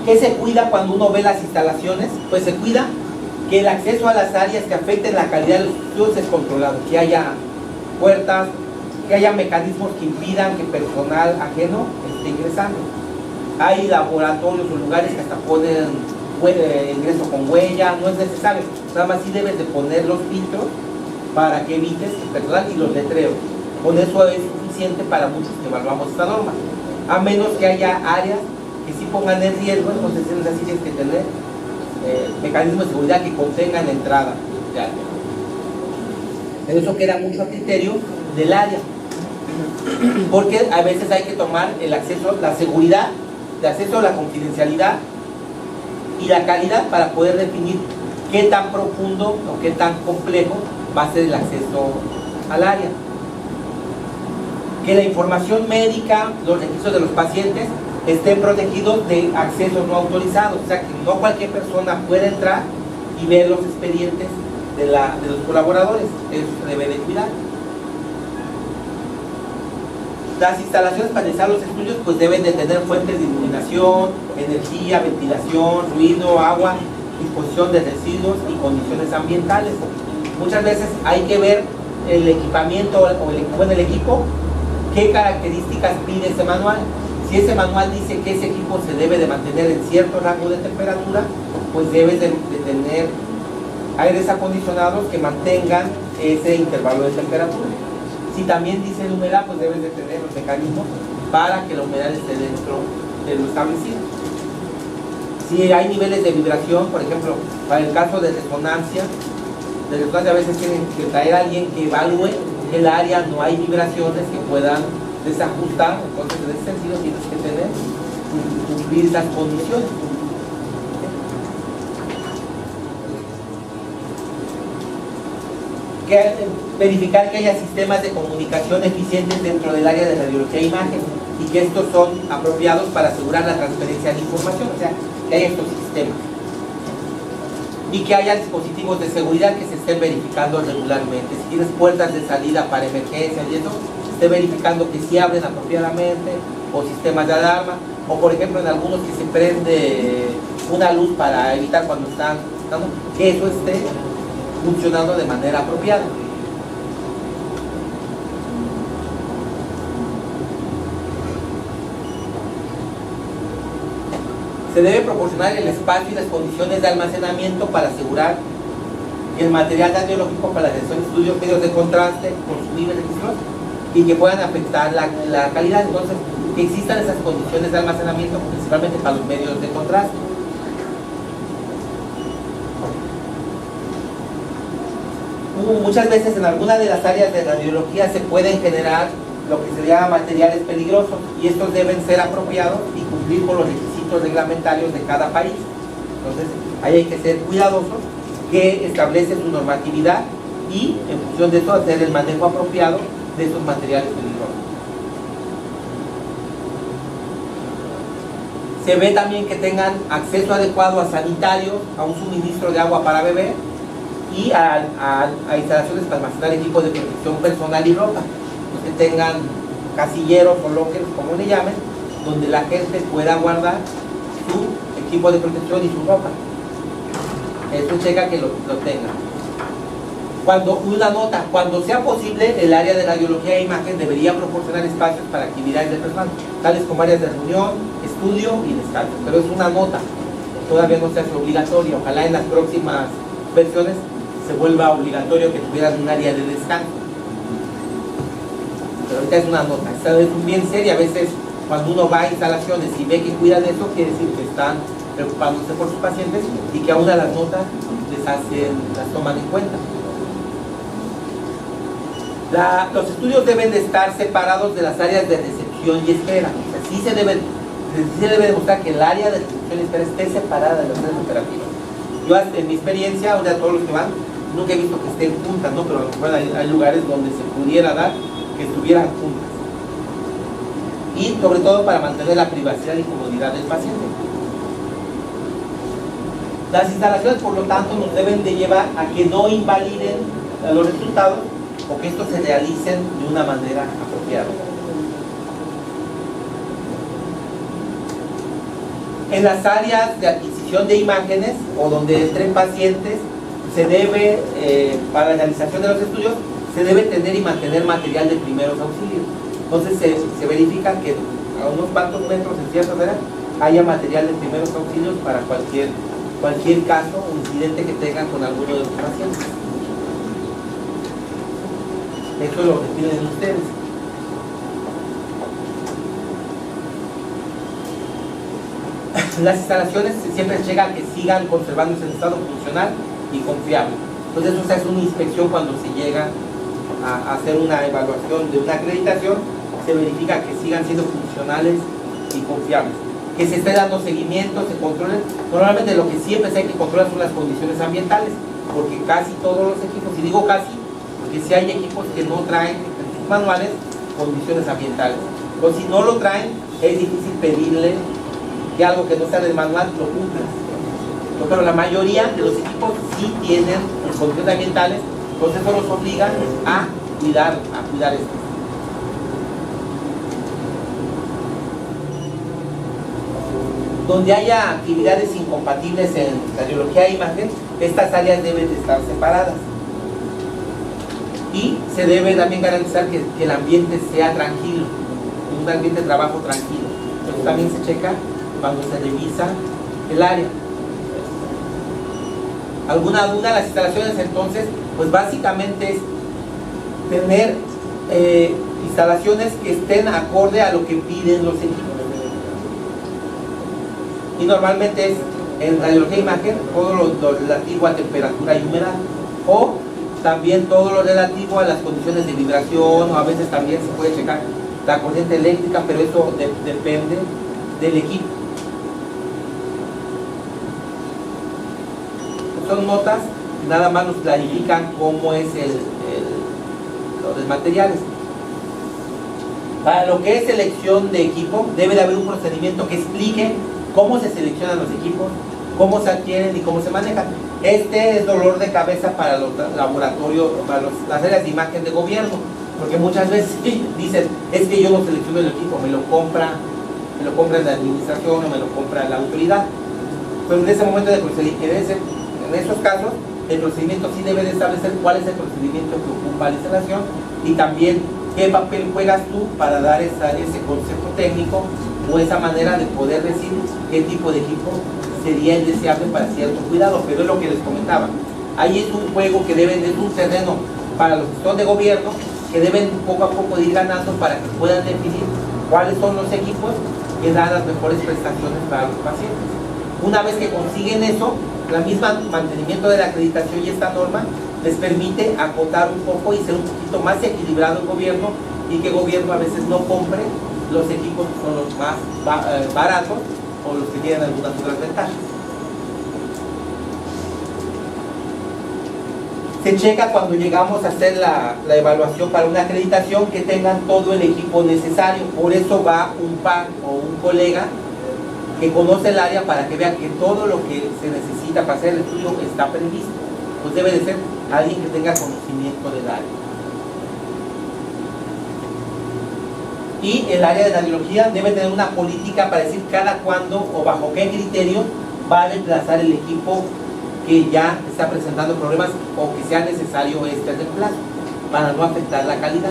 ¿Qué se cuida cuando uno ve las instalaciones? Pues se cuida que el acceso a las áreas que afecten la calidad de los estudios es controlado, que haya puertas, que haya mecanismos que impidan que personal ajeno esté ingresando. Hay laboratorios o lugares que hasta ponen ingreso con huella, no es necesario, nada más sí debes de poner los filtros para que evites el personal y los letreros. Con eso es suficiente para muchos que evaluamos esta norma, a menos que haya áreas que sí pongan en riesgo, entonces es así, tienes que tener mecanismos de seguridad que contengan entrada de área. Pero eso queda mucho a criterio del área, porque a veces hay que tomar el acceso, la seguridad de acceso a la confidencialidad y la calidad para poder definir qué tan profundo o qué tan complejo va a ser el acceso al área. Que la información médica, los registros de los pacientes estén protegidos de acceso no autorizado, o sea que no cualquier persona puede entrar y ver los expedientes de los colaboradores, eso se debe de cuidar. Las instalaciones para realizar los estudios pues deben de tener fuentes de iluminación, energía, ventilación, ruido, agua, disposición de residuos y condiciones ambientales. Muchas veces hay que ver el equipamiento o el equipo, qué características pide ese manual. Si ese manual dice que ese equipo se debe de mantener en cierto rango de temperatura, pues debes de tener aires acondicionados que mantengan ese intervalo de temperatura. Si también dice la humedad, pues debes de tener los mecanismos para que la humedad esté dentro de lo establecido. Si hay niveles de vibración, por ejemplo, para el caso de resonancia a veces tienen que traer a alguien que evalúe que el área no hay vibraciones que puedan desajustar, entonces en ese sentido tienes que tener, cumplir esas condiciones. Verificar que haya sistemas de comunicación eficientes dentro del área de radiología e imagen y que estos son apropiados para asegurar la transferencia de información, o sea, que haya estos sistemas. Y que haya dispositivos de seguridad que se estén verificando regularmente. Si tienes puertas de salida para emergencias y eso, esté verificando que sí abren apropiadamente, o sistemas de alarma, o por ejemplo en algunos que se prende una luz para evitar cuando están, que eso esté funcionando de manera apropiada. Se debe proporcionar el espacio y las condiciones de almacenamiento para asegurar que el material radiológico para la realización de estudios medios de contraste, consumibles, registros, y que puedan afectar la calidad. Entonces, que existan esas condiciones de almacenamiento, principalmente para los medios de contraste. Muchas veces en alguna de las áreas de radiología se pueden generar lo que se llama materiales peligrosos, y estos deben ser apropiados y cumplir con los requisitos reglamentarios de cada país. Entonces, ahí hay que ser cuidadosos, que establece su normatividad y en función de eso hacer el manejo apropiado de esos materiales peligrosos. Se ve también que tengan acceso adecuado a sanitarios, a un suministro de agua para beber y a instalaciones para almacenar equipos de protección personal y ropa, pues que tengan casilleros o lockers, como le llamen, donde la gente pueda guardar su equipo de protección y su ropa. Eso checa que lo tenga. Cuando sea posible, el área de radiología e imagen debería proporcionar espacios para actividades de personal, tales como áreas de reunión, estudio y descanso. Pero es una nota, todavía no se hace obligatorio. Ojalá en las próximas versiones se vuelva obligatorio que tuvieran un área de descanso. Pero ahorita es una nota, esta es un bien seria. A veces cuando uno va a instalaciones y ve que cuidan eso, quiere decir que están preocupándose por sus pacientes y que aún a las notas las toman en cuenta. Los estudios deben de estar separados de las áreas de recepción y espera. O sea, sí se debe demostrar que el área de recepción y espera esté separada de las áreas operativas. Yo, en mi experiencia, ahora todos los que van, nunca he visto que estén juntas, ¿no? Pero a lo mejor hay lugares donde se pudiera dar que estuvieran juntas. Y sobre todo para mantener la privacidad y comodidad del paciente. Las instalaciones, por lo tanto, nos deben de llevar a que no invaliden los resultados o que estos se realicen de una manera apropiada. En las áreas de adquisición de imágenes o donde entren pacientes, se debe, para la realización de los estudios, se debe tener y mantener material de primeros auxilios. Entonces se verifica que a unos cuantos metros en ciertas áreas haya material de primeros auxilios para cualquier caso o incidente que tengan con alguno de los pacientes. Eso lo definen ustedes. Las instalaciones siempre llega a que sigan conservándose en estado funcional y confiable. Entonces eso se hace una inspección cuando se llega a hacer una evaluación de una acreditación, se verifica que sigan siendo funcionales y confiables, que se esté dando seguimiento, se controle. Normalmente lo que siempre se hay que controlar son las condiciones ambientales, porque casi todos los equipos, y digo casi, porque si hay equipos que no traen en sus manuales condiciones ambientales, pero si no lo traen es difícil pedirle que algo que no está en el manual lo cumpla. Pero la mayoría de los equipos sí tienen condiciones ambientales, entonces eso los obliga a cuidar esto. Donde haya actividades incompatibles en radiología e imagen, estas áreas deben de estar separadas. Y se debe también garantizar que el ambiente sea tranquilo, un ambiente de trabajo tranquilo. Entonces también se checa cuando se revisa el área. ¿Alguna duda? Las instalaciones entonces, pues básicamente es tener instalaciones que estén acorde a lo que piden los equipos. Y normalmente es en radiología e imagen todo lo relativo a temperatura y humedad, o también todo lo relativo a las condiciones de vibración, o a veces también se puede checar la corriente eléctrica, pero eso depende del equipo. Son notas que nada más nos clarifican cómo es los materiales. Para lo que es selección de equipo, debe de haber un procedimiento que explique cómo se seleccionan los equipos, cómo se adquieren y cómo se manejan. Este es dolor de cabeza para los laboratorios, para las áreas de imagen de gobierno, porque muchas veces dicen, es que yo no selecciono el equipo, me lo compra la administración o me lo compra la autoridad. Pero en ese momento en esos casos, el procedimiento sí debe de establecer cuál es el procedimiento que ocupa la instalación y también qué papel juegas tú para dar ese concepto técnico o esa manera de poder decir qué tipo de equipo sería indeseable para cierto cuidado. Pero es lo que les comentaba. Ahí es un juego que es un terreno para los gestores de gobierno que deben poco a poco ir ganando para que puedan definir cuáles son los equipos que dan las mejores prestaciones para los pacientes. Una vez que consiguen eso, la misma mantenimiento de la acreditación y esta norma les permite acotar un poco y ser un poquito más equilibrado el gobierno, y que el gobierno a veces no compre los equipos que son los más baratos o los que tienen algunas otras ventajas. Se checa cuando llegamos a hacer la evaluación para una acreditación que tengan todo el equipo necesario. Por eso va un par o un colega que conoce el área para que vea que todo lo que se necesita para hacer el estudio está previsto. Pues debe de ser alguien que tenga conocimiento del área. Y el área de radiología debe tener una política para decir cada cuándo o bajo qué criterio va a reemplazar el equipo que ya está presentando problemas o que sea necesario este reemplazo para no afectar la calidad.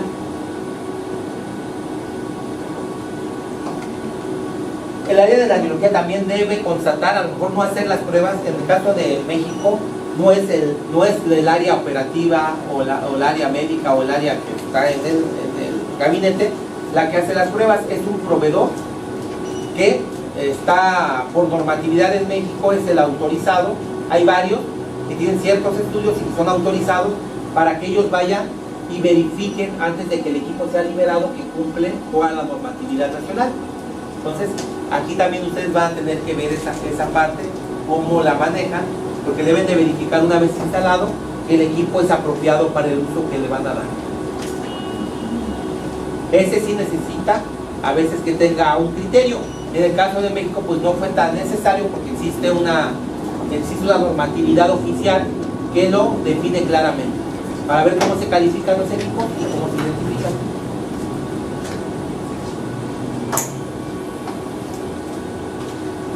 El área de radiología también debe constatar, a lo mejor no hacer las pruebas. En el caso de México no es el área operativa o el área médica o el área que está en el gabinete la que hace las pruebas, es un proveedor que está por normatividad en México, es el autorizado. Hay varios que tienen ciertos estudios y que son autorizados para que ellos vayan y verifiquen antes de que el equipo sea liberado que cumple con la normatividad nacional. Entonces, aquí también ustedes van a tener que ver esa parte, cómo la manejan, porque deben de verificar una vez instalado que el equipo es apropiado para el uso que le van a dar. Ese sí necesita a veces que tenga un criterio. En el caso de México pues no fue tan necesario porque existe una normatividad oficial que lo define claramente para ver cómo se califican los equipos y cómo se identifican.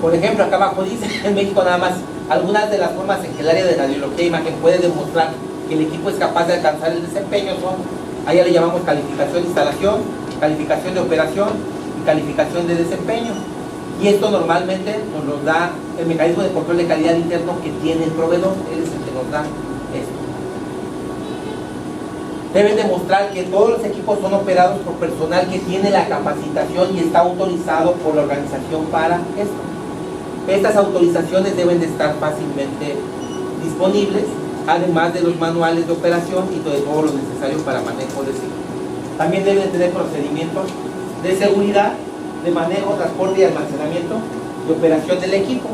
Por ejemplo, acá abajo dice, en México nada más, algunas de las formas en que el área de radiología e imagen puede demostrar que el equipo es capaz de alcanzar el desempeño son, allá le llamamos calificación de instalación, calificación de operación y calificación de desempeño. Y esto normalmente nos lo da el mecanismo de control de calidad interno que tiene el proveedor, él es el que nos da esto. Deben demostrar que todos los equipos son operados por personal que tiene la capacitación y está autorizado por la organización para esto. Estas autorizaciones deben de estar fácilmente disponibles, además de los manuales de operación y de todo lo necesario para manejo de equipo. También deben tener procedimientos de seguridad, de manejo, transporte y almacenamiento de operación del equipo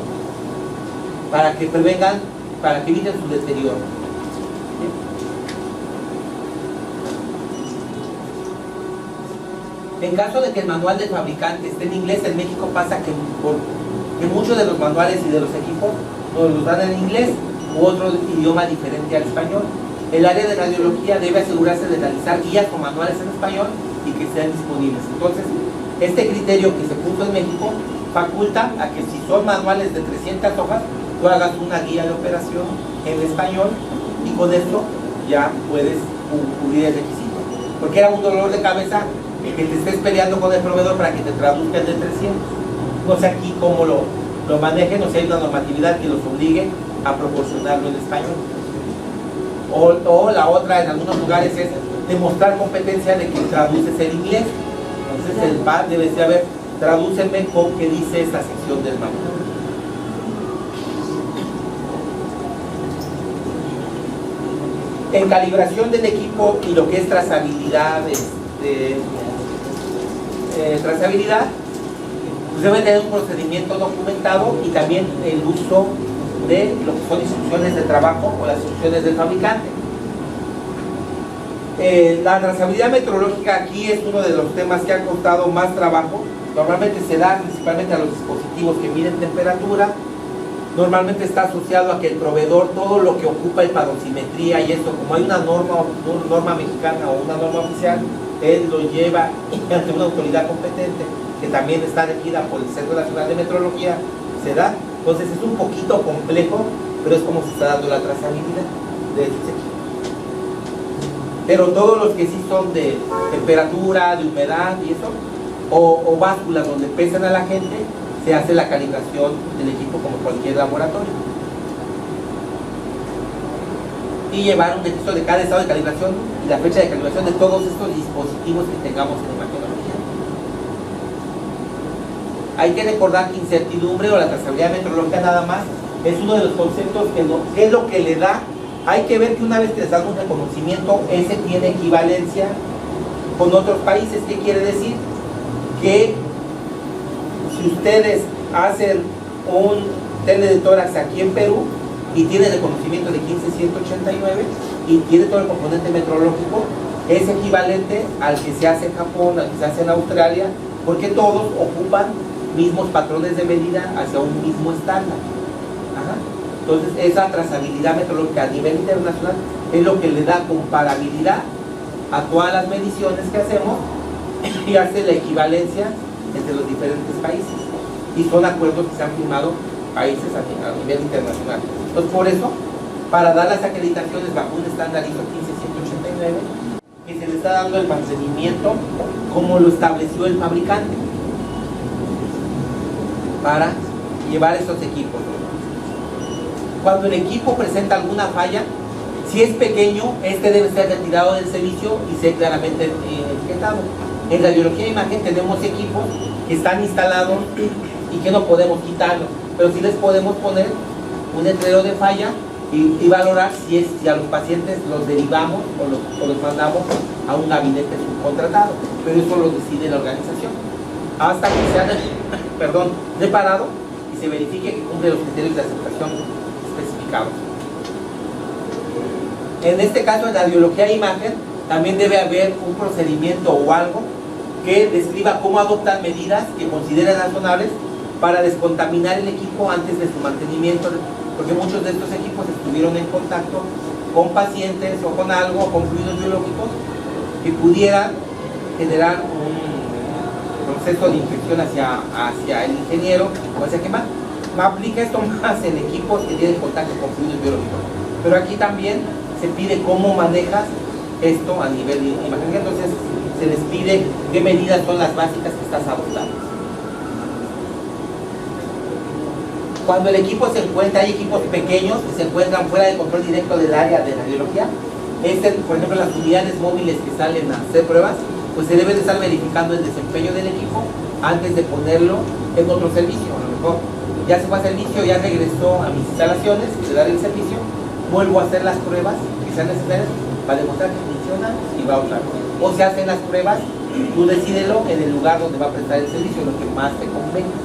para que prevengan, para que eviten su deterioro. En caso de que el manual del fabricante esté en inglés, en México pasa que muchos de los manuales y de los equipos nos los dan en inglés u otro idioma diferente al español. El área de radiología debe asegurarse de realizar guías o manuales en español y que sean disponibles. Entonces, este criterio que se puso en México faculta a que si son manuales de 300 hojas, tú hagas una guía de operación en español y con esto ya puedes cubrir el requisito. Porque era un dolor de cabeza que te estés peleando con el proveedor para que te traduzca el de 300. No sé aquí cómo lo manejen, o si hay una normatividad que los obligue a proporcionarlo en español. O la otra en algunos lugares es demostrar competencia de que traduces el inglés. Entonces el PAD debe decir, a ver, tradúceme con qué dice esta sección del manual. En calibración del equipo y lo que es trazabilidad, pues debe tener un procedimiento documentado y también el uso de lo que son instrucciones de trabajo o las instrucciones del fabricante. La trazabilidad meteorológica aquí es uno de los temas que ha costado más trabajo. Normalmente se da principalmente a los dispositivos que miden temperatura. Normalmente está asociado a que el proveedor, todo lo que ocupa en padosimetría y esto, como hay una norma mexicana o una norma oficial, él lo lleva ante una autoridad competente que también está regida por el Centro Nacional de Meteorología, se da. Entonces es un poquito complejo, pero es como se está dando la trazabilidad de estos equipos. Pero todos los que sí son de temperatura, de humedad y eso, o básculas donde pesan a la gente, se hace la calibración del equipo como cualquier laboratorio. Y llevar un registro de cada estado de calibración y la fecha de calibración de todos estos dispositivos que tengamos en imagenología. Hay que recordar que incertidumbre o la trazabilidad meteorológica nada más es uno de los conceptos que es lo que le da. Hay que ver que una vez que les dan un reconocimiento, ese tiene equivalencia con otros países. ¿Qué quiere decir? Que si ustedes hacen un tele de tórax aquí en Perú y tiene reconocimiento de 15189 y tiene todo el componente meteorológico, es equivalente al que se hace en Japón, al que se hace en Australia, porque todos ocupan mismos patrones de medida hacia un mismo estándar. Ajá. Entonces esa trazabilidad meteorológica a nivel internacional es lo que le da comparabilidad a todas las mediciones que hacemos y hace la equivalencia entre los diferentes países. Y son acuerdos que se han firmado países a nivel internacional. Entonces por eso, para dar las acreditaciones bajo un estándar ISO 15189, que se le está dando el mantenimiento como lo estableció el fabricante para llevar estos equipos. Cuando el equipo presenta alguna falla, si es pequeño, este debe ser retirado del servicio y ser claramente etiquetado. En radiología de imagen tenemos equipos que están instalados y que no podemos quitarlos, pero sí les podemos poner un letrero de falla y valorar si a los pacientes los derivamos o los mandamos a un gabinete subcontratado, pero eso lo decide la organización hasta que sea reparado y se verifique que cumple los criterios de aceptación especificados. En este caso, en radiología de imagen también debe haber un procedimiento o algo que describa cómo adoptan medidas que consideren razonables para descontaminar el equipo antes de su mantenimiento, porque muchos de estos equipos estuvieron en contacto con pacientes o con algo, con fluidos biológicos que pudieran generar proceso de infección hacia el ingeniero o hacia quemar. Aplica esto más en equipos que tienen contacto con fluidos biológicos. Pero aquí también se pide cómo manejas esto a nivel de imagen. Entonces se les pide qué medidas son las básicas que estás adoptando. Cuando el equipo se encuentra, hay equipos pequeños que se encuentran fuera del control directo del área de radiología. Por ejemplo, las unidades móviles que salen a hacer pruebas, pues se debe de estar verificando el desempeño del equipo antes de ponerlo en otro servicio. A lo mejor ya se fue a servicio, ya regresó a mis instalaciones, de dar el servicio, vuelvo a hacer las pruebas que sean necesarias para demostrar que funciona y va otra vez. O se hacen las pruebas, tú decídelo en el lugar donde va a prestar el servicio, lo que más te convenga.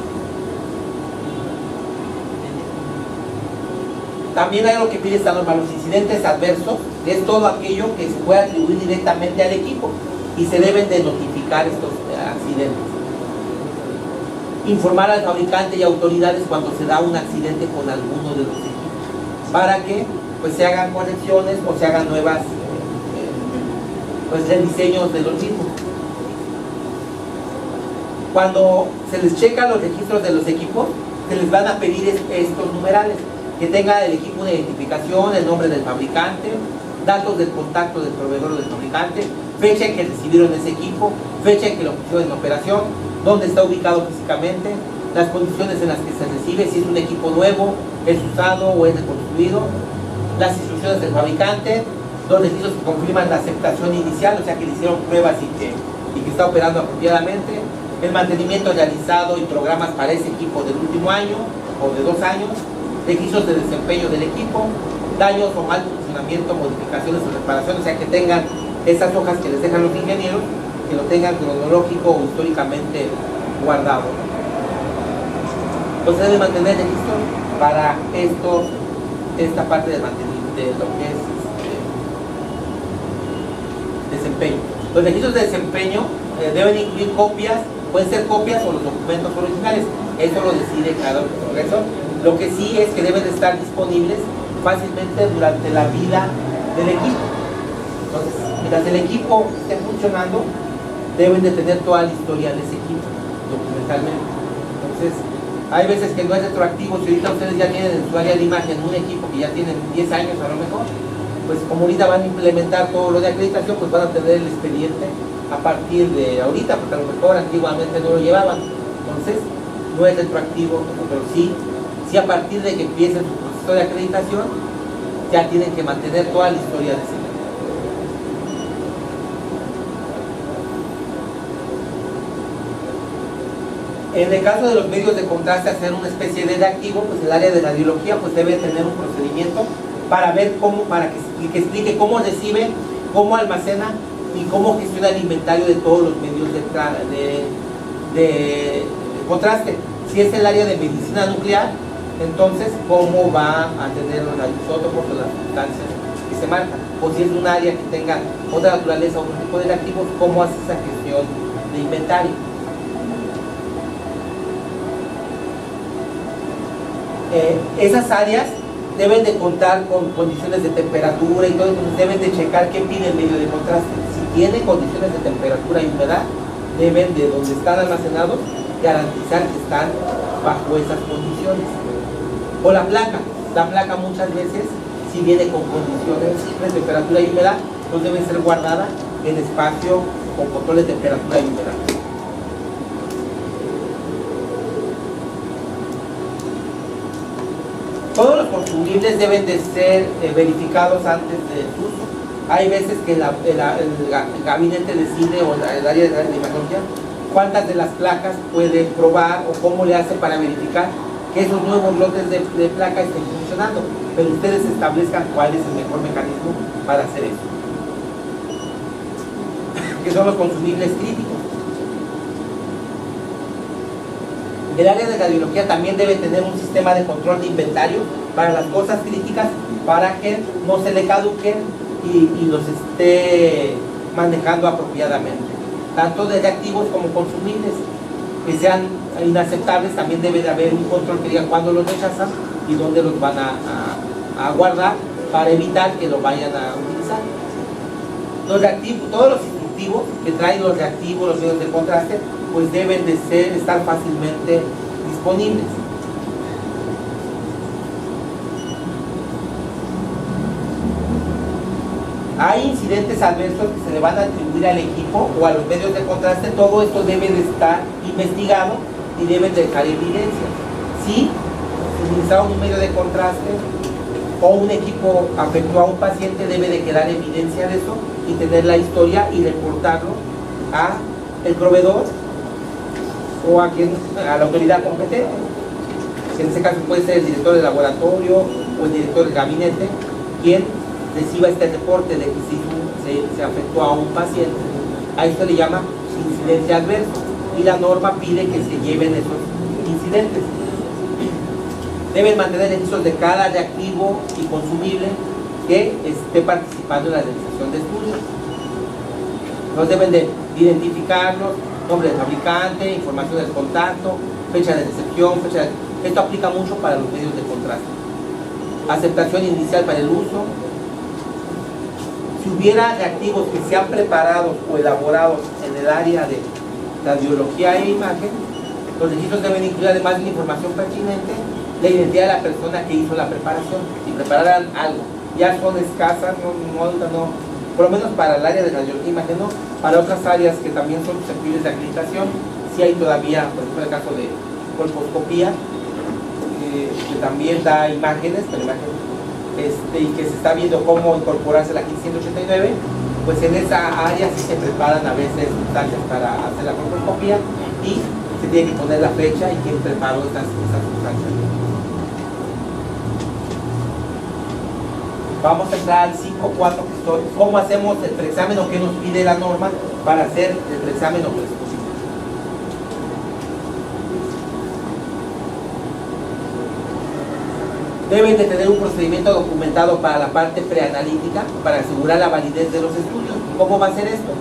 También hay algo que pide esta norma, los incidentes adversos, es todo aquello que se puede atribuir directamente al equipo y se deben de notificar estos accidentes. Informar al fabricante y autoridades cuando se da un accidente con alguno de los equipos, para que pues se hagan correcciones o se hagan nuevas pues rediseños de los mismos. Cuando se les checa los registros de los equipos, se les van a pedir estos numerales, que tenga el equipo una identificación, el nombre del fabricante, datos del contacto del proveedor o del fabricante, fecha en que recibieron ese equipo, fecha en que lo pusieron en operación, dónde está ubicado físicamente, las condiciones en las que se recibe, si es un equipo nuevo, es usado o es reconstruido, las instrucciones del fabricante, los registros que confirman la aceptación inicial, o sea que le hicieron pruebas y que está operando apropiadamente, el mantenimiento realizado y programas para ese equipo del último año o de 2 años, registros de desempeño del equipo, daños o mal funcionamiento, modificaciones o reparaciones, o sea que tengan esas hojas que les dejan los ingenieros, que lo tengan cronológico o históricamente guardado. Entonces debe mantener registro para esta parte del mantenimiento de lo que es desempeño. Los registros de desempeño deben incluir copias, pueden ser copias o los documentos originales, eso lo decide cada profesor. Lo que sí es que deben estar disponibles fácilmente durante la vida del equipo. Entonces, mientras el equipo esté funcionando, deben de tener toda la historia de ese equipo, documentalmente. Entonces, hay veces que no es retroactivo. Si ahorita ustedes ya tienen en su área de imagen un equipo que ya tienen 10 años a lo mejor, pues como ahorita van a implementar todo lo de acreditación, pues van a tener el expediente a partir de ahorita, porque a lo mejor antiguamente no lo llevaban. Entonces, no es retroactivo, pero sí a partir de que empiecen su proceso de acreditación, ya tienen que mantener toda la historia de ese equipo. En el caso de los medios de contraste, hacer una especie de reactivo, pues el área de radiología pues debe tener un procedimiento para ver cómo, para que explique cómo recibe, cómo almacena y cómo gestiona el inventario de todos los medios de contraste. Si es el área de medicina nuclear, entonces cómo va a tener los isótopos o las sustancias que se marcan. O si es un área que tenga otra naturaleza, otro tipo de reactivos, cómo hace esa gestión de inventario. Esas áreas deben de contar con condiciones de temperatura y todo, entonces deben de checar qué pide el medio de contraste. Si tiene condiciones de temperatura y humedad, deben de donde están almacenados garantizar que están bajo esas condiciones. O la placa muchas veces, si viene con condiciones de temperatura y humedad, pues debe ser guardada en espacio con control de temperatura y humedad. Todos los consumibles deben de ser verificados antes de su uso. Hay veces que el gabinete decide, o el área de imanología, cuántas de las placas puede probar o cómo le hace para verificar que esos nuevos lotes de placa estén funcionando, pero ustedes establezcan cuál es el mejor mecanismo para hacer eso. Que son los consumibles críticos. El área de radiología también debe tener un sistema de control de inventario para las cosas críticas, para que no se le caduquen y los esté manejando apropiadamente. Tanto de reactivos como consumibles que sean inaceptables, también debe de haber un control que diga cuándo los rechazan y dónde los van a guardar para evitar que lo vayan a utilizar. Los reactivos, todos los instructivos que traen los reactivos, los medios de contraste, pues deben de estar fácilmente disponibles. Hay incidentes adversos que se le van a atribuir al equipo o a los medios de contraste. Todo esto debe de estar investigado y debe de dejar evidencia. Si utilizaron un medio de contraste o un equipo afectó a un paciente, debe de quedar evidencia de eso y tener la historia y reportarlo a el proveedor o a la autoridad competente. En este caso puede ser el director del laboratorio o el director del gabinete quien reciba este reporte de que se afectó a un paciente. A esto le llama incidente adverso y la norma pide que se lleven esos incidentes. Deben mantener registros de cada reactivo y consumible que esté participando en la realización de estudios. Nos deben de identificarlos, nombre del fabricante, información del contacto, fecha de recepción, Esto aplica mucho para los medios de contraste. Aceptación inicial para el uso. Si hubiera reactivos que sean preparados o elaborados en el área de radiología e imagen, los registros deben incluir, además de la información pertinente, la identidad de la persona que hizo la preparación. Si prepararan algo, ya son escasas, no, por lo menos para el área de radiología e imagen, no. Para otras áreas que también son susceptibles de acreditación, sí hay todavía, por ejemplo, el caso de colposcopía, que también da imágenes, y que se está viendo cómo incorporarse la 1589, pues en esa área sí se preparan a veces sustancias para hacer la colposcopía y se tiene que poner la fecha y quién preparó esas sustancias. Vamos a entrar al 5.4, que son cómo hacemos el preexamen o qué nos pide la norma para hacer el preexamen o preexposición. Deben de tener un procedimiento documentado para la parte preanalítica para asegurar la validez de los estudios. ¿Cómo va a ser esto?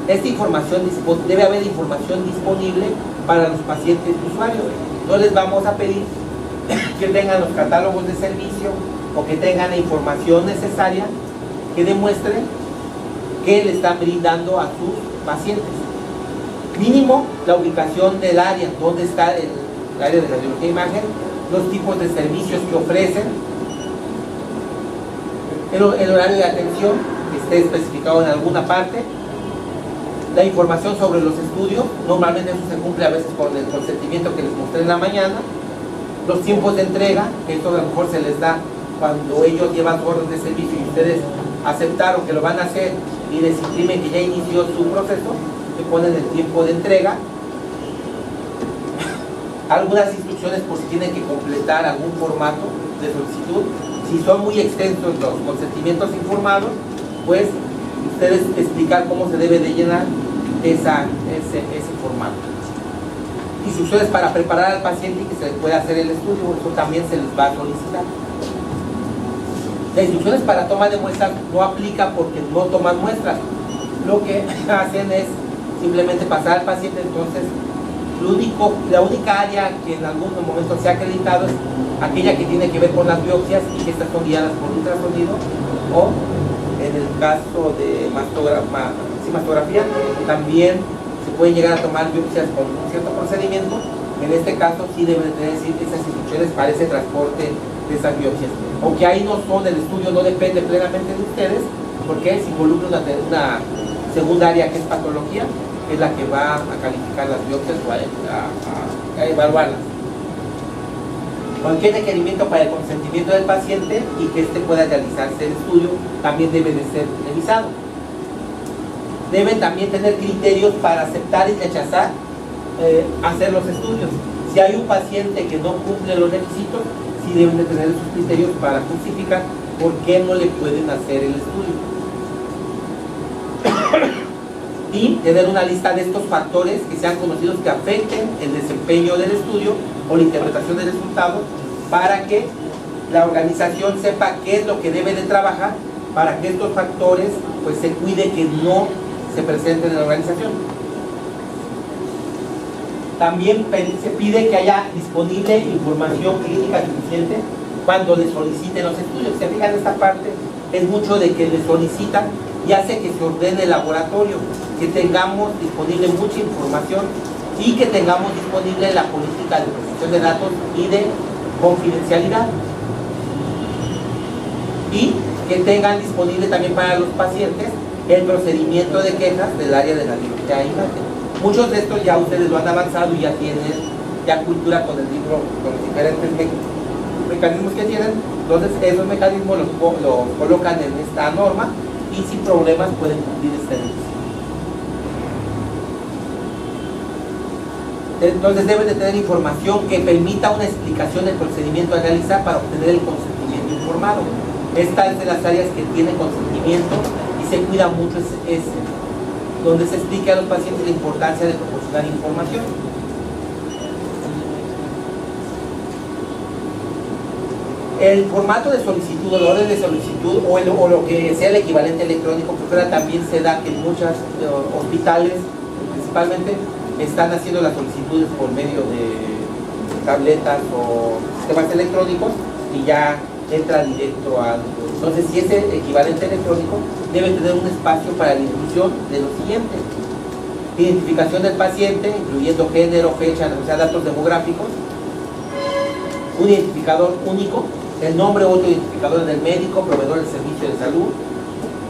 Esta información, debe haber información disponible para los pacientes y usuarios. No les vamos a pedir que tengan los catálogos de servicio o que tengan la información necesaria que demuestre que le están brindando a sus pacientes. Mínimo la ubicación del área, dónde está el área de radiología e imagen, los tipos de servicios que ofrecen, el horario de atención que esté especificado en alguna parte, la información sobre los estudios. Normalmente eso se cumple a veces con el consentimiento que les mostré en la mañana, los tiempos de entrega, que esto a lo mejor se les da cuando ellos llevan su orden de servicio y ustedes aceptaron que lo van a hacer y les imprimen que ya inició su proceso, que ponen el tiempo de entrega, algunas instrucciones por si tienen que completar algún formato de solicitud. Si son muy extensos los consentimientos informados, pues ustedes explicar cómo se debe de llenar ese formato. Instrucciones para preparar al paciente y que se le pueda hacer el estudio, eso también se les va a solicitar. Las instrucciones para toma de muestras no aplica porque no toman muestras. Lo que hacen es simplemente pasar al paciente. Entonces la única área que en algún momento se ha acreditado es aquella que tiene que ver con las biopsias y que estas son guiadas por ultrasonido, o en el caso de mastografía también se pueden llegar a tomar biopsias con un cierto procedimiento. En este caso sí deben tener esas instrucciones para ese transporte de esas biopsias, aunque ahí no son, el estudio no depende plenamente de ustedes porque se involucra una segunda área que es patología, que es la que va a calificar las biopsias o a evaluarlas. Cualquier requerimiento para el consentimiento del paciente y que éste pueda realizarse el estudio también debe de ser revisado. Deben también tener criterios para aceptar y rechazar hacer los estudios. Si hay un paciente que no cumple los requisitos, sí deben de tener esos criterios para justificar por qué no le pueden hacer el estudio. Y tener una lista de estos factores que sean conocidos que afecten el desempeño del estudio o la interpretación del resultado, para que la organización sepa qué es lo que debe de trabajar para que estos factores pues se cuide que no se presenten en la organización. También se pide que haya disponible información clínica suficiente cuando le soliciten los estudios. Se fijan, esta parte es mucho de que le solicitan y hace que se ordene el laboratorio, que tengamos disponible mucha información y que tengamos disponible la política de protección de datos y de confidencialidad, y que tengan disponible también para los pacientes el procedimiento de quejas del área de radiología e imagen. Muchos de estos ya ustedes lo han avanzado y ya tienen ya cultura con el libro, con los diferentes mecanismos que tienen. Entonces esos mecanismos los colocan en esta norma y sin problemas pueden cumplir este requisito. Entonces deben de tener información que permita una explicación del procedimiento a realizar para obtener el consentimiento informado. Esta es de las áreas que tiene consentimiento y se cuida mucho, es donde se explique a los pacientes la importancia de proporcionar información. El formato de solicitud, el orden de solicitud o lo que sea el equivalente electrónico, porque ahora también se da que muchos hospitales principalmente están haciendo las solicitudes por medio de tabletas o sistemas electrónicos y ya entra directo a... Entonces, si ese equivalente electrónico debe tener un espacio para la inclusión de lo siguiente: identificación del paciente, incluyendo género, fecha, o sea, datos demográficos, un identificador único, el nombre o otro identificador del médico, proveedor del servicio de salud,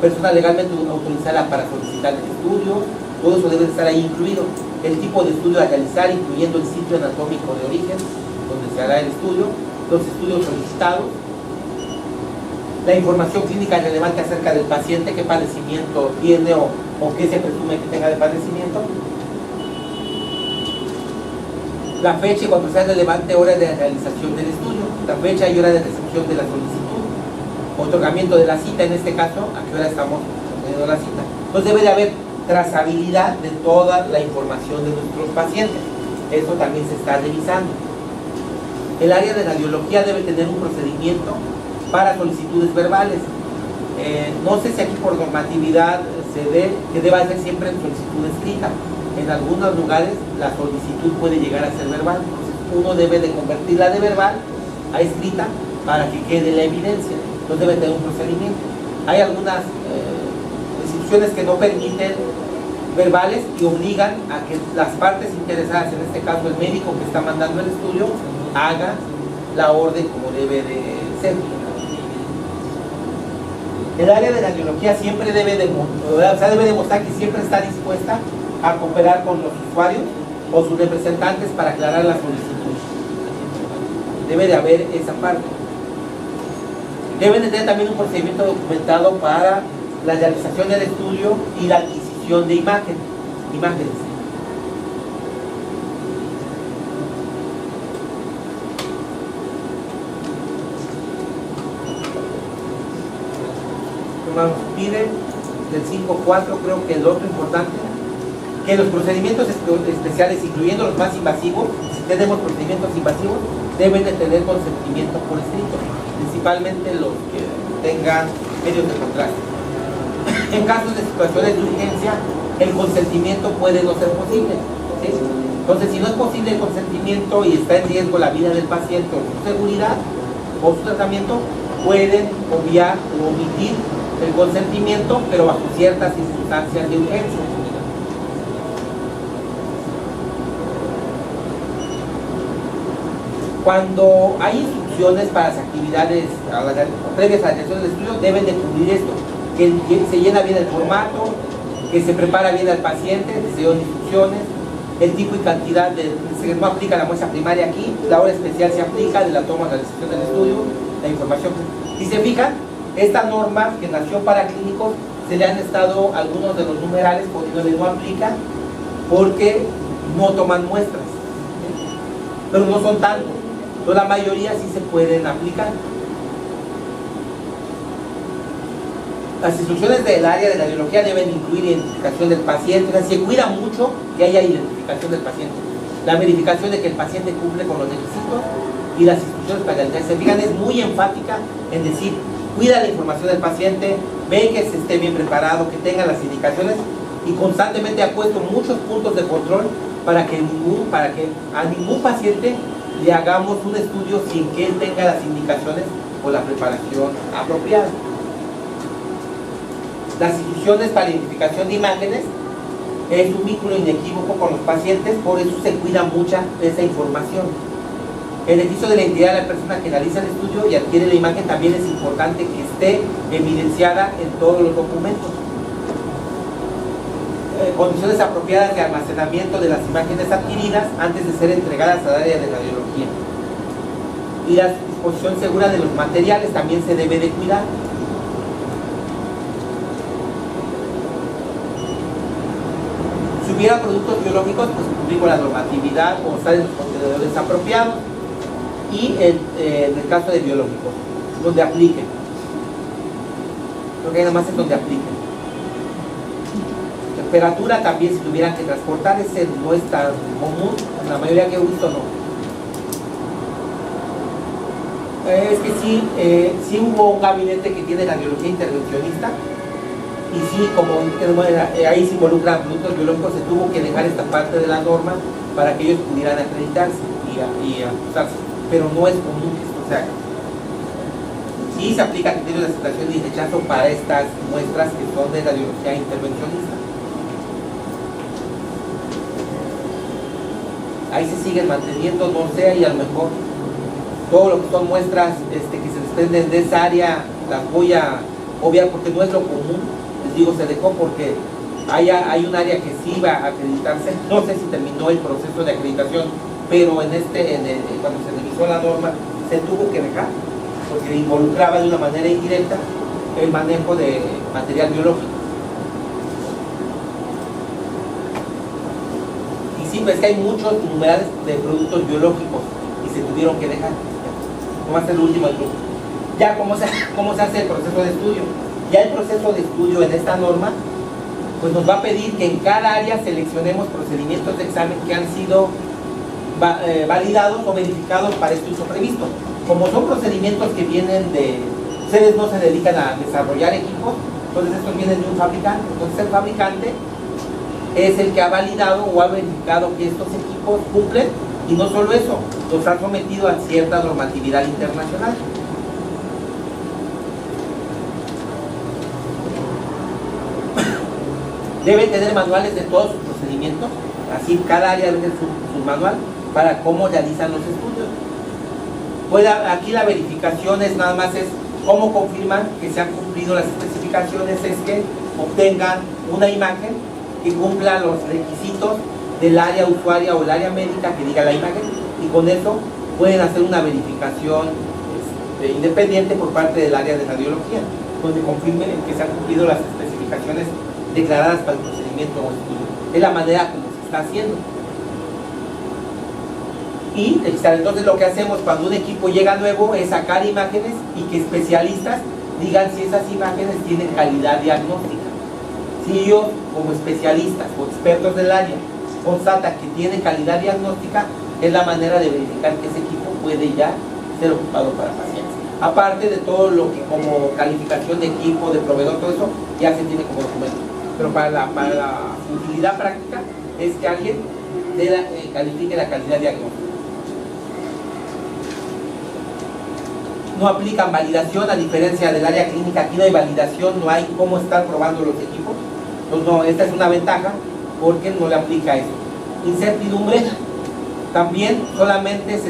persona legalmente autorizada para solicitar el estudio, todo eso debe estar ahí incluido. El tipo de estudio a realizar, incluyendo el sitio anatómico de origen, donde se hará el estudio, los estudios solicitados, la información clínica relevante acerca del paciente, qué padecimiento tiene o qué se presume que tenga de padecimiento, la fecha y cuando sea relevante hora de realización del estudio, la fecha y hora de recepción de la solicitud, otorgamiento de la cita, en este caso, a qué hora estamos teniendo la cita. Entonces debe de haber trazabilidad de toda la información de nuestros pacientes. Eso también se está revisando. El área de radiología debe tener un procedimiento para solicitudes verbales. No sé si aquí por normatividad se ve que deba ser siempre en solicitud escrita. En algunos lugares la solicitud puede llegar a ser verbal. Entonces uno debe de convertirla de verbal a escrita para que quede la evidencia. Entonces debe tener un procedimiento. Hay algunas instituciones que no permiten verbales y obligan a que las partes interesadas, en este caso el médico que está mandando el estudio, haga la orden como debe de ser. El área de radiología siempre debe demostrar que siempre está dispuesta a cooperar con los usuarios o sus representantes para aclarar la solicitud. Debe de haber esa parte. Deben de tener también un procedimiento documentado para la realización del estudio y la adquisición de imágenes. Nos pide del 5.4, creo que el otro importante, que los procedimientos especiales, incluyendo los más invasivos, si tenemos procedimientos invasivos, deben de tener consentimiento por escrito, principalmente los que tengan medios de contraste. En casos de situaciones de urgencia, el consentimiento puede no ser posible, ¿sí? Entonces, si no es posible el consentimiento y está en riesgo la vida del paciente o su seguridad o su tratamiento, pueden obviar o omitir el consentimiento, pero bajo ciertas circunstancias de urgencia. Cuando hay instrucciones para las actividades previas a la realización del estudio, deben de cubrir esto: que se llena bien el formato, que se prepara bien al paciente, se dan instrucciones, el tipo y cantidad se no aplica la muestra primaria aquí, la hora especial se aplica de la toma de la realización del estudio, la información. Si se fijan, esta norma que nació para clínicos, se le han estado algunos de los numerales donde no aplican porque no toman muestras, pero no son tantos. Entonces la mayoría sí se pueden aplicar. Las instrucciones del área de radiología deben incluir identificación del paciente, o sea, se cuida mucho que haya identificación del paciente, la verificación de que el paciente cumple con los requisitos y las instrucciones para realizar. Se fijan, es muy enfática en decir: cuida la información del paciente, ve que se esté bien preparado, que tenga las indicaciones, y constantemente ha puesto muchos puntos de control para que a ningún paciente le hagamos un estudio sin que él tenga las indicaciones o la preparación apropiada. Las instrucciones para identificación de imágenes es un vínculo inequívoco con los pacientes, por eso se cuida mucha esa información. El ejercicio de la identidad de la persona que realiza el estudio y adquiere la imagen también es importante que esté evidenciada en todos los documentos. Condiciones apropiadas de almacenamiento de las imágenes adquiridas antes de ser entregadas al área de radiología. Y la disposición segura de los materiales también se debe de cuidar. Si hubiera productos biológicos, pues cumplir con la normatividad o estar en los contenedores apropiados. Y en el caso de biológicos, donde apliquen. Creo que nada más es donde apliquen. Temperatura también, si tuvieran que transportar, ese no es tan común, en la mayoría que he visto no. Es que sí hubo un gabinete que tiene radiología intervencionista y sí, como ahí se involucran productos biológicos, se tuvo que dejar esta parte de la norma para que ellos pudieran acreditarse y ajustarse, pero no es común que esto se haga. Sí se aplica criterios de aceptación y rechazo para estas muestras que son de radiología intervencionista. Ahí se siguen manteniendo, no sé, y a lo mejor todo lo que son muestras que se desprenden de esa área las voy a obviar porque no es lo común. Les digo, se dejó porque hay un área que sí iba a acreditarse, no sé si terminó el proceso de acreditación, pero cuando se revisó la norma se tuvo que dejar porque involucraba de una manera indirecta el manejo de material biológico. Y sí, pues que hay muchos numerales de productos biológicos y se tuvieron que dejar. No va a ser el último del grupo. Ya, ¿cómo se hace el proceso de estudio? Ya el proceso de estudio en esta norma pues nos va a pedir que en cada área seleccionemos procedimientos de examen que han sido validados o verificados para este uso previsto. Como son procedimientos que vienen de... Ustedes no se dedican a desarrollar equipos, entonces estos vienen de un fabricante. Entonces el fabricante es el que ha validado o ha verificado que estos equipos cumplen, y no solo eso, los han sometido a cierta normatividad internacional. Deben tener manuales de todos sus procedimientos, así cada área debe tener su manual para cómo realizan los estudios. Aquí la verificación es nada más cómo confirman que se han cumplido las especificaciones, es que obtengan una imagen que cumpla los requisitos del área usuaria o el área médica que diga la imagen, y con eso pueden hacer una verificación independiente por parte del área de radiología, donde confirmen que se han cumplido las especificaciones declaradas para el procedimiento o estudio. Es la manera como se está haciendo. Y entonces lo que hacemos cuando un equipo llega nuevo es sacar imágenes y que especialistas digan si esas imágenes tienen calidad diagnóstica. Si ellos, como especialistas o expertos del área, constatan que tiene calidad diagnóstica, es la manera de verificar que ese equipo puede ya ser ocupado para pacientes. Aparte de todo lo que como calificación de equipo, de proveedor, todo eso ya se tiene como documento. Pero para la utilidad práctica es que alguien califique la calidad diagnóstica. No aplican validación, a diferencia del área clínica. Aquí no hay validación, no hay cómo estar probando los equipos. Entonces no, esta es una ventaja porque no le aplica eso. Incertidumbre, también solamente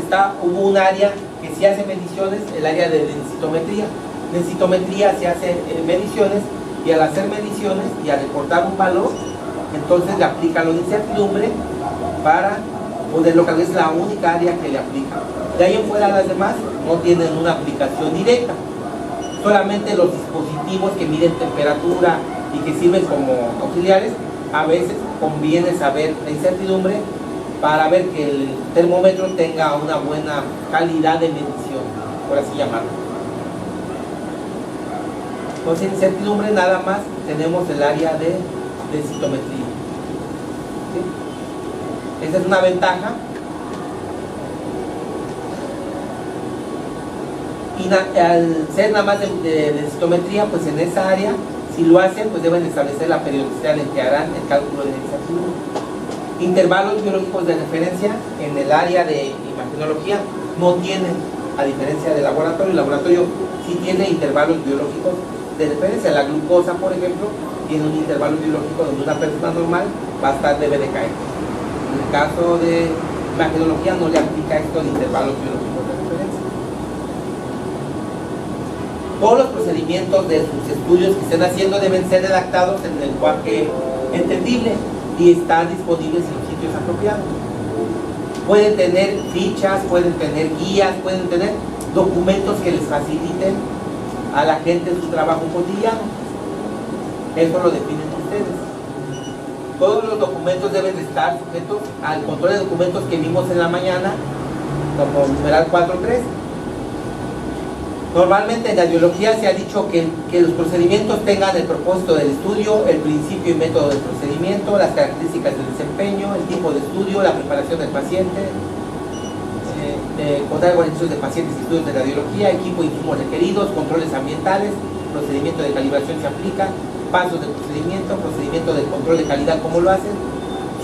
hubo un área que sí hace mediciones, el área de densitometría. Densitometría se hace mediciones, y al hacer mediciones y al reportar un valor, entonces le aplica lo de incertidumbre para poder localizar. Es la única área que le aplica. De ahí en fuera las demás no tienen una aplicación directa. Solamente los dispositivos que miden temperatura y que sirven como auxiliares, a veces conviene saber la incertidumbre para ver que el termómetro tenga una buena calidad de medición, por así llamarlo. Entonces, incertidumbre nada más tenemos el área de densitometría. ¿Sí? Esa es una ventaja. Y al ser nada más de densitometría, pues en esa área, si lo hacen, pues deben establecer la periodicidad en que harán el cálculo de la incertidumbre. Intervalos biológicos de referencia en el área de imagenología no tienen, a diferencia del laboratorio. El laboratorio sí tiene intervalos biológicos de referencia. La glucosa, por ejemplo, tiene un intervalo biológico donde una persona normal debe de caer. En el caso de imagenología no le aplica esto de intervalos biológicos de referencia. Todos los procedimientos de sus estudios que estén haciendo deben ser redactados en lenguaje entendible y están disponibles en los sitios apropiados. Pueden tener fichas, pueden tener guías, pueden tener documentos que les faciliten a la gente su trabajo cotidiano. Eso lo definen ustedes. Todos los documentos deben de estar sujetos al control de documentos que vimos en la mañana, como numeral 4.3. Normalmente en la biología se ha dicho que los procedimientos tengan el propósito del estudio, el principio y método del procedimiento, las características del desempeño, el tipo de estudio, la preparación del paciente, contar con estudios de pacientes y estudios de radiología, equipo e insumos requeridos, controles ambientales, procedimiento de calibración se aplica, pasos del procedimiento, procedimiento de control de calidad, cómo lo hacen,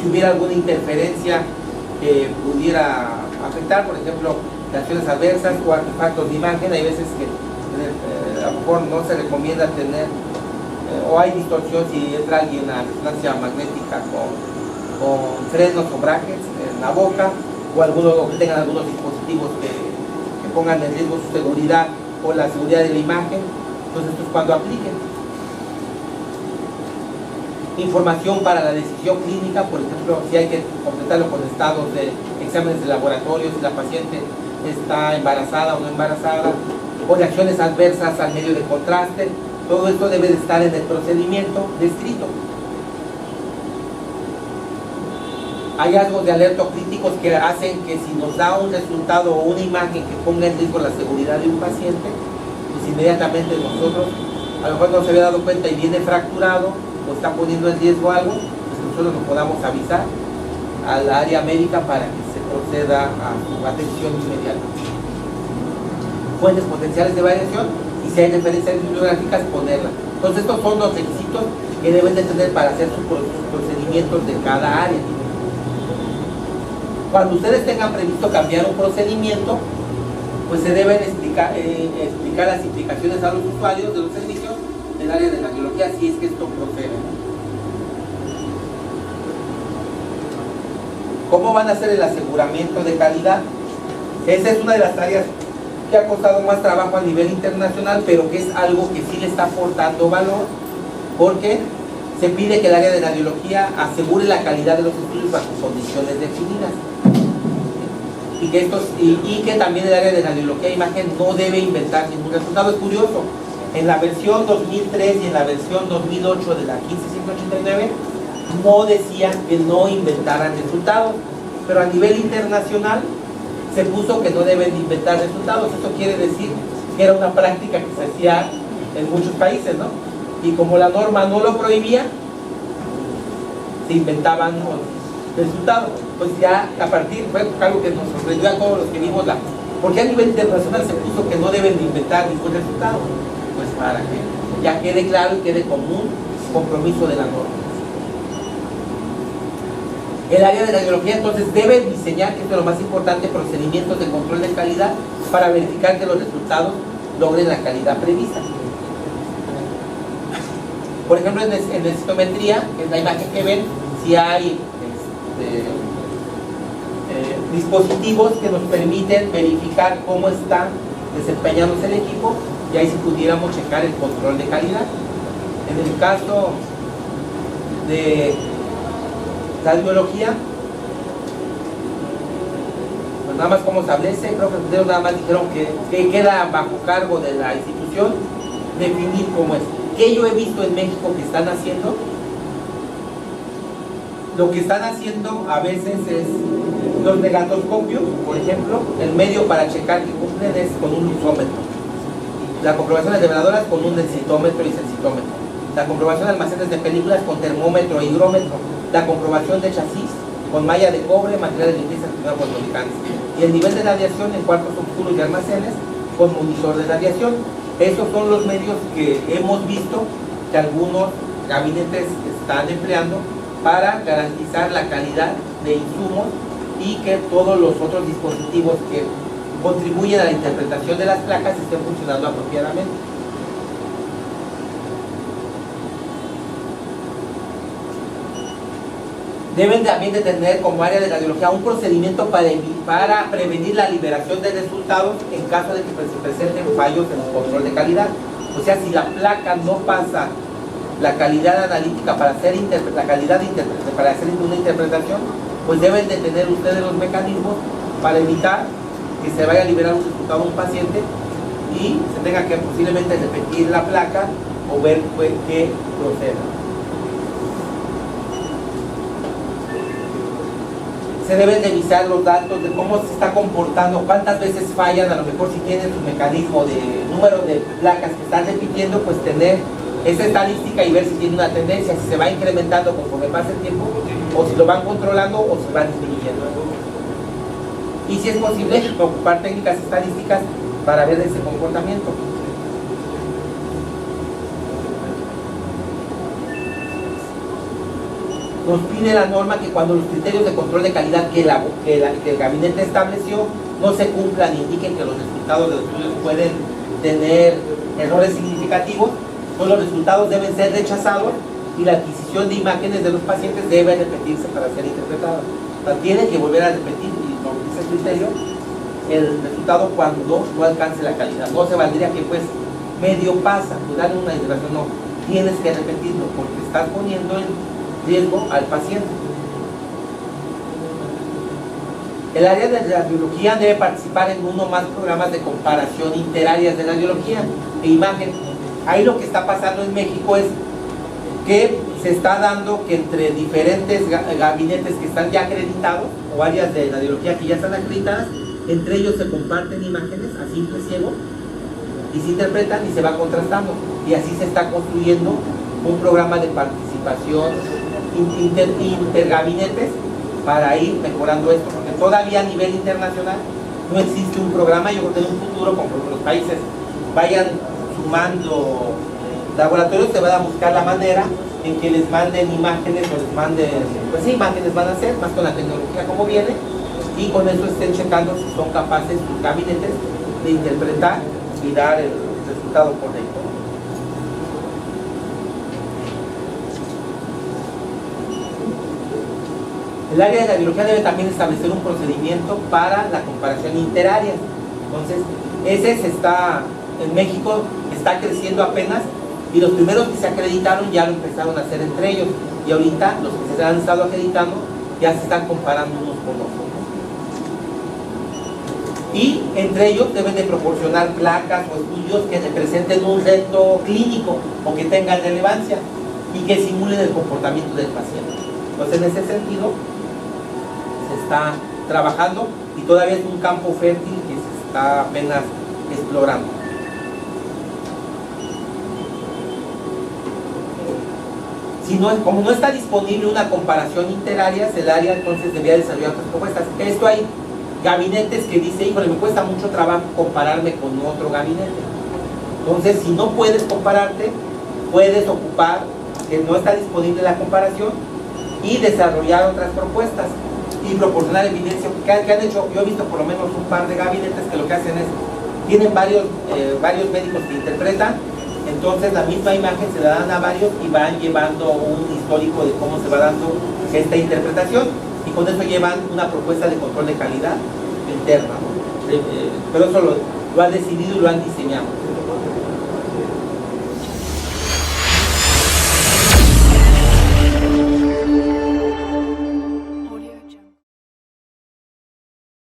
si hubiera alguna interferencia que pudiera afectar, por ejemplo, reacciones adversas o artefactos de imagen. Hay veces que a lo mejor no se recomienda tener o hay distorsión si entra alguien a resonancia magnética con frenos o brackets en la boca, o que tengan algunos dispositivos que pongan en riesgo su seguridad o la seguridad de la imagen. Entonces esto es cuando apliquen. Información para la decisión clínica, por ejemplo, si hay que completarlo con estados de exámenes de laboratorio, si la paciente está embarazada o no embarazada, o reacciones adversas al medio de contraste. Todo esto debe de estar en el procedimiento descrito. Hallazgos de alerta críticos que hacen que si nos da un resultado o una imagen que ponga en riesgo la seguridad de un paciente, pues inmediatamente nosotros, a lo mejor no se había dado cuenta y viene fracturado o está poniendo en riesgo algo, pues nosotros nos podamos avisar al área médica para que se proceda a su atención inmediata. Fuentes potenciales de variación, y si hay referencias bibliográficas, ponerlas. Entonces estos son los requisitos que deben de tener para hacer sus procedimientos de cada área. Cuando ustedes tengan previsto cambiar un procedimiento, pues se deben explicar las implicaciones a los usuarios de los servicios del área de radiología, si es que esto procede. ¿Cómo van a hacer el aseguramiento de calidad? Esa es una de las áreas que ha costado más trabajo a nivel internacional, pero que es algo que sí le está aportando valor, porque se pide que el área de radiología asegure la calidad de los estudios bajo condiciones definidas. Y que también el área de radiología e imagen no debe inventar ningún resultado. Es curioso, en la versión 2003 y en la versión 2008 de la 15189 no decían que no inventaran resultados, pero a nivel internacional se puso que no deben inventar resultados. Eso quiere decir que era una práctica que se hacía en muchos países, ¿no? Y como la norma no lo prohibía, se inventaban resultados. Pues ya a partir, fue algo que nos sorprendió a todos los que vimos porque a nivel internacional se puso que no deben de inventar ningún resultado, pues para que ya quede claro y quede común compromiso de la norma. El área de radiología entonces debe diseñar, que esto es lo más importante, procedimientos de control de calidad para verificar que los resultados logren la calidad prevista. Por ejemplo, en densitometría, que es la imagen que ven, si hay dispositivos que nos permiten verificar cómo está desempeñándose el equipo, y ahí si pudiéramos checar el control de calidad. En el caso de radiología, pues nada más como establece, creo que ustedes nada más dijeron que queda bajo cargo de la institución definir cómo es. ¿Qué yo he visto en México que están haciendo? Lo que están haciendo a veces es los negatoscopios, por ejemplo, el medio para checar que cumplen es con un luxómetro. La comprobación de reveladoras con un densitómetro y sensitómetro. La comprobación de almacenes de películas con termómetro e higrómetro. La comprobación de chasis con malla de cobre, material de limpieza con volcanes. Y el nivel de radiación en cuartos oscuros y almacenes con monitor de radiación. Esos son los medios que hemos visto que algunos gabinetes están empleando para garantizar la calidad de insumos y que todos los otros dispositivos que contribuyen a la interpretación de las placas estén funcionando apropiadamente. Deben también de tener como área de radiología un procedimiento para prevenir la liberación de resultados en caso de que se presenten fallos en el control de calidad. O sea, si la placa no pasa la calidad analítica para hacer para hacer una interpretación, pues deben de tener ustedes los mecanismos para evitar que se vaya a liberar un resultado a un paciente y se tenga que posiblemente repetir la placa o ver qué proceda. Se deben revisar los datos de cómo se está comportando, cuántas veces fallan, a lo mejor si tienen su mecanismo de número de placas que están repitiendo, pues tener esa estadística y ver si tiene una tendencia, si se va incrementando conforme pasa el tiempo, o si lo van controlando o si van disminuyendo. Y si es posible, ocupar técnicas estadísticas para ver ese comportamiento. Nos pide la norma que cuando los criterios de control de calidad que el gabinete estableció no se cumplan, indiquen que los resultados de los estudios pueden tener errores significativos, pues los resultados deben ser rechazados y la adquisición de imágenes de los pacientes debe repetirse para ser interpretada. O sea, tiene que volver a repetir, y con ese criterio, el resultado cuando no alcance la calidad. No se valdría que pues medio pasa, pues darle una interpretación, no, tienes que repetirlo porque estás poniendo en riesgo al paciente. El área de radiología debe participar en uno o más programas de comparación interáreas de radiología e imagen. Ahí lo que está pasando en México es que se está dando que entre diferentes gabinetes que están ya acreditados o áreas de radiología que ya están acreditadas, entre ellos se comparten imágenes a simple ciego y se interpretan y se va contrastando, y así se está construyendo un programa de participación intergabinetes para ir mejorando esto, porque todavía a nivel internacional no existe un programa. Yo creo que en un futuro, conforme los países vayan sumando laboratorios, se va a buscar la manera en que les manden imágenes o les manden, pues sí, imágenes van a hacer, más con la tecnología como viene, y con eso estén checando si son capaces sus gabinetes de interpretar y dar el resultado correcto. El área de radiología debe también establecer un procedimiento para la comparación interárea. Entonces, en México está creciendo apenas, y los primeros que se acreditaron ya lo empezaron a hacer entre ellos, y ahorita los que se han estado acreditando ya se están comparando unos con otros. Y entre ellos deben de proporcionar placas o estudios que representen un reto clínico o que tengan relevancia y que simulen el comportamiento del paciente. Entonces, en ese sentido se está trabajando y todavía es un campo fértil que se está apenas explorando. Como no está disponible una comparación interárea, el área entonces debía desarrollar otras propuestas. Esto hay gabinetes que dicen, híjole, me cuesta mucho trabajo compararme con otro gabinete. Entonces, si no puedes compararte, puedes ocupar que no está disponible la comparación y desarrollar otras propuestas y proporcionar evidencia que han hecho. Yo he visto por lo menos un par de gabinetes que lo que hacen es, tienen varios médicos que interpretan, entonces la misma imagen se la dan a varios y van llevando un histórico de cómo se va dando esta interpretación, y con eso llevan una propuesta de control de calidad interna, ¿no? Pero eso lo ha decidido y lo han diseñado.